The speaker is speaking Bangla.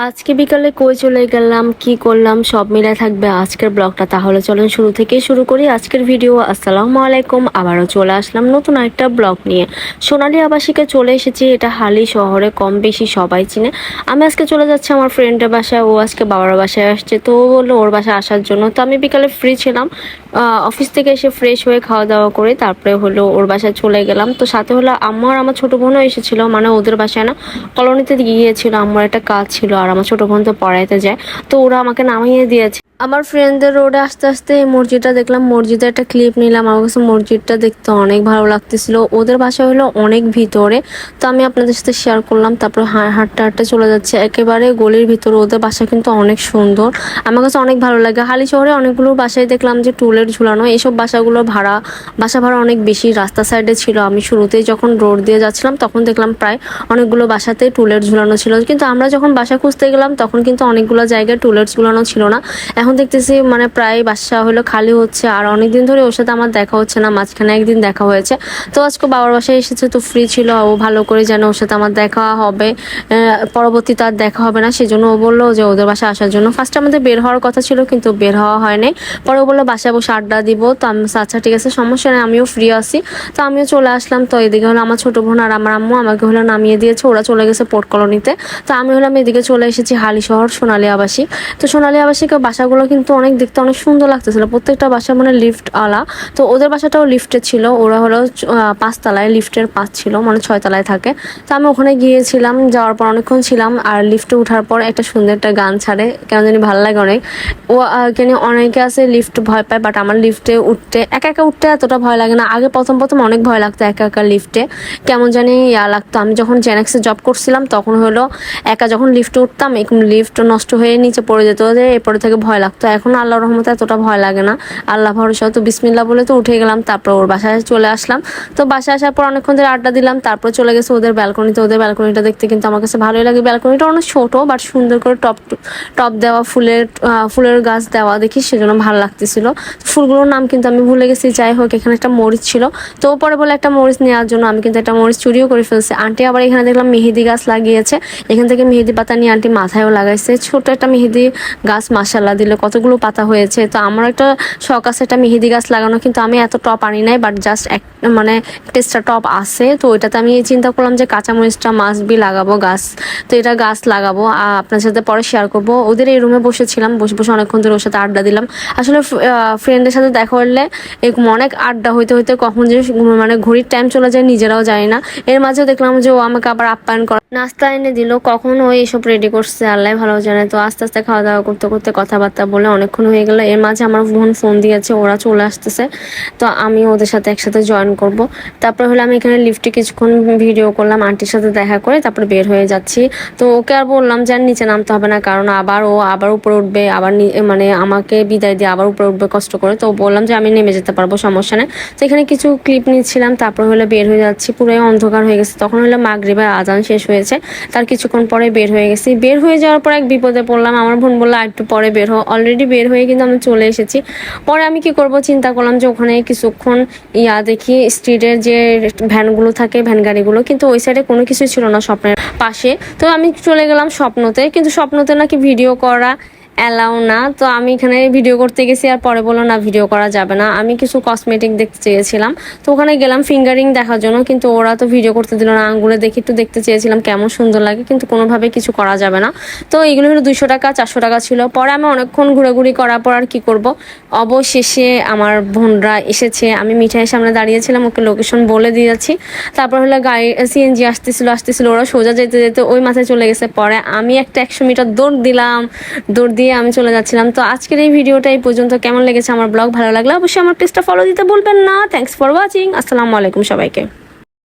আজকে বিকালে কই চলে গেলাম, কি করলাম সব মিলে থাকবে আজকের ব্লগটা। তাহলে চলুন শুরু থেকেই শুরু করি আজকের ভিডিও। আসসালামু আলাইকুম, আবারও চলে আসলাম নতুন একটা ব্লগ নিয়ে। সোনালী আবাসিকে চলে এসেছি, এটা হালি শহরে কম বেশি সবাই চিনে। আমি আজকে চলে যাচ্ছি আমার ফ্রেন্ডের বাসায়, ও আজকে বাবার বাসায় আসছে, তো ও বললো ওর বাসায় আসার জন্য। তো আমি বিকালে ফ্রি ছিলাম, অফিস থেকে এসে ফ্রেশ হয়ে খাওয়া দাওয়া করে তারপরে হলো ওর বাসায় চলে গেলাম। তো সাথে হলো আমার ছোট বোনও এসেছিল, মানে ওদের বাসায় না, কলোনিতে গিয়েছিল, আমার একটা কাজ ছিল, আর আমার ছোট বোন তো পড়াইতে যায়, তো ওরা আমাকে নামিয়ে দিয়েছে। আমার ফ্রেন্ডদের রোডে আস্তে আস্তে এই মসজিদটা দেখলাম, মসজিদের একটা ক্লিপ নিলাম। আমার কাছে মসজিদটা দেখতে অনেক ভালো লাগতেছিল। ওদের বাসা হলো অনেক ভিতরে, তো আমি আপনাদের সাথে শেয়ার করলাম। তারপর হাঁটতে হাঁটতে চলে যাচ্ছে একেবারে গলির ভিতরে। ওদের বাসা কিন্তু অনেক সুন্দর, আমার কাছে অনেক ভালো লাগে। হালি শহরে অনেকগুলো বাসায় দেখলাম যে টুলের ঝুলানো, এইসব বাসাগুলো বাসা ভাড়া অনেক বেশি। রাস্তা সাইডে ছিল, আমি শুরুতেই যখন রোড দিয়ে যাচ্ছিলাম তখন দেখলাম প্রায় অনেকগুলো বাসাতে টুলের ঝুলানো ছিল, কিন্তু আমরা যখন বাসা খুঁজতে গেলাম তখন কিন্তু অনেকগুলো জায়গায় টুলের ঝুলানো ছিল না। এখন দেখতেছি মানে প্রায় বাসা হলো খালি হচ্ছে, আর অনেকদিন ধরে ওর সাথে আমার দেখা হচ্ছে না, মাঝখানে একদিন দেখা হয়েছে। তো আজকে বাবার বাসায় এসেছে, তো ফ্রি ছিল, ও ভালো করে যেন ওর সাথে আমার দেখা হবে, পরবর্তীতে আর দেখা হবে না, সেজন্য ও বললো যে ওদের বাসায় আসার জন্য। ফার্স্টে আমাদের বের হওয়ার কথা ছিল কিন্তু বের হওয়া হয়নি, পরে ও বললো বাসায় বসে আড্ডা দিব। তো আমি আচ্ছা ঠিক আছে, সমস্যা নেই, আমিও ফ্রি আছি। তো আমিও চলে আসলাম। তো এদিকে হলো আমার ছোট বোন আর আমার আম্মু আমাকে হলো নামিয়ে দিয়েছে, ওরা চলে গেছে পোর্ট কলোনিতে। তো আমি হলাম এদিকে চলে এসেছি হালি শহর সোনালী আবাসী। তো সোনালী আবাসিকের বাসাগুলো কিন্তু অনেক দেখতে অনেক সুন্দর লাগতেছিল, প্রত্যেকটা বাসা মানে লিফট আলা। তো ওদের বাসাটাও লিফটে ছিল, ওরা হলো 5 তলায়, লিফটের 5 ছিল, মানে 6 তলায় থাকে। তো আমি ওখানে গিয়েছিলাম, যাওয়ার পর অনেকক্ষণ ছিলাম, আর লিফটে ওঠার পর একটা সুন্দর একটা গান ছাড়ে, কেন জানি ভালো লাগে অনেক। ও কেন অনেকে আছে লিফট ভয় পায়, বাট আমার লিফটে উঠতে একা একা উঠতে এতটা ভয় লাগে না। আগে প্রথম প্রথম অনেক ভয় লাগতো একা একা লিফটে, কেমন জানি লাগতো। আমি যখন জেনেক্সে জব করছিলাম তখন হলো একা যখন লিফটে উঠতাম, লিফট নষ্ট হয়ে নিচে পড়ে যেত, এরপরে থেকে ভয় লাগতো। এখন আল্লাহর রহমতে এতটা ভয় লাগে না, আল্লাহ ভরসা। তো বিসমিল্লাহ বলে তো উঠে গেলাম, তারপর ওর বাসায় চলে আসলাম। তো বাসায় আসার পর অনেকক্ষণ ধরে আড্ডা দিলাম, তারপর চলে গেছে ওদের ব্যালকনিতে। ওদের ব্যালকনিটা দেখতে কিন্তু আমার কাছে ভালোই লাগে। ব্যালকনিটা অনেক ছোট, বাট সুন্দর করে টপ টপ দেওয়া, ফুলের গাছ দেওয়া দেখি, সেজন্য ভালো লাগতেছিল। ফুলগুলোর নাম কিন্তু আমি ভুলে গেছি। যাই হোক, এখানে একটা মরিচ ছিল, তো পরে বলে একটা মরিচ নেওয়ার জন্য আমি কিন্তু একটা মরিচ চুরিও করে ফেলছি। আন্টি আবার এখানে দেখলাম মেহেদি গাছ লাগিয়েছে, এখান থেকে মেহেদি পাতা নিয়ে আন্টি মাথায়ও লাগাইছে। ছোট একটা মেহেদি গাছ, মাশাল্লাহ দিলে কতগুলো পাতা হয়েছে। তো আমার একটা শখ আছে একটা মেহেদি গাছ লাগানো, কিন্তু আমি এত টপ আনি নাই, বাট জাস্ট মানে টেস্টটা টপ আছে। তো ওইটাতে আমি চিন্তা করলাম যে কাঁচামরিচটা মাস্ট বি লাগাবো গাছ, তো এটা গাছ লাগাবো। আপনার সাথে পরে শেয়ার করবো। ওদের এই রুমে বসেছিলাম, বসে বসে অনেকক্ষণ ধরে ওর সাথে আড্ডা দিলাম। আসলে ফ্রেন্ডের সাথে দেখা হলে এরকম অনেক আড্ডা হইতে হইতে কখন যে মানে ঘড়ির টাইম চলে যায় নিজেরাও জানি না। এর মাঝেও দেখলাম যে ও আমাকে আবার আপ্যায়ন করা, নাস্তা এনে দিল, কখন ও এইসব রেডি করছে আল্লাহ ভালো জানে। তো আস্তে আস্তে খাওয়া দাওয়া করতে করতে কথাবার্তা বলে অনেকক্ষণ হয়ে গেল। এর মাঝে আমার বোন ফোন দিয়েছে, ওরা চলে আসতেছে, তো আমি ওদের সাথে একসাথে জয়েন করব। তারপরে হলো আমি এখানে লিফটে কিছুক্ষণ ভিডিও করলাম, আন্টির সাথে দেখা করে তারপরে বের হয়ে যাচ্ছি। তো ওকে আর বললাম যে আর নিচে নামতে হবে না, কারণ আবার উপরে উঠবে, আবার মানে আমাকে বিদায় দিয়ে আবার উপরে উঠবে কষ্ট করে। তো বললাম যে আমি নেমে যেতে পারবো, সমস্যা নেই। তো এখানে কিছু ক্লিপ নিচ্ছিলাম, তারপর হলো বের হয়ে যাচ্ছি। পুরোই অন্ধকার হয়ে গেছে, তখন হলো মাগরিবের আজান শেষ হয়েছে, তার কিছুক্ষণ পরে বের হয়ে গেছি। বের হয়ে যাওয়ার পর এক বিপদে পড়লাম। আমার বোন বললো আর একটু পরে বের হো, অলরেডি বের হয়ে কিন্তু আমি চলে এসেছি। পরে আমি কি করব চিন্তা করলাম যে ওখানে কিছুক্ষণ দেখি স্ট্রিটের যে ভ্যানগুলো থাকে, ভ্যান গাড়িগুলো, কিন্তু ওই সাইডে কোনো কিছু ছিল না স্বপ্নের পাশে। তো আমি চলে গেলাম স্বপ্নতে, কিন্তু স্বপ্নতে নাকি ভিডিও করা অ্যালাউ না। তো আমি এখানে ভিডিও করতে গেছি, আর পরে বললো না ভিডিও করা যাবে না। আমি কিছু কসমেটিক দেখতে চেয়েছিলাম, তো ওখানে গেলাম ফিঙ্গারিং দেখার জন্য, কিন্তু ওরা তো ভিডিও করতে দিল না। আঙ্গুলে দেখি একটু দেখতে চেয়েছিলাম কেমন সুন্দর লাগে, কিন্তু কোনোভাবে কিছু করা যাবে না। তো এইগুলো হলো 200 টাকা 400 টাকা ছিল। পরে আমি অনেকক্ষণ ঘোরাঘুরি করার পর আর কি করব, অবশেষে আমার বোনরা এসেছে। আমি মিঠাইয়ের সামনে দাঁড়িয়েছিলাম, ওকে লোকেশন বলে দিয়েছি। তারপর হলো গাড়ি সিএনজি আসতেছিল, ওরা সোজা যেতে যেতে ওই মাথায় চলে গেছে। পরে আমি একটা 100 মিটার দৌড় দিলাম, দৌড় দিয়ে আমি চলে যাচ্ছিলাম। তো আজকের এই ভিডিওটা এই পর্যন্ত। কেমন লেগেছে আমার ব্লগ, ভালো লাগলে অবশ্যই আমার পেজটা ফলো দিতে ভুলবেন না। Thanks for watching. আসসালামু আলাইকুম সবাইকে।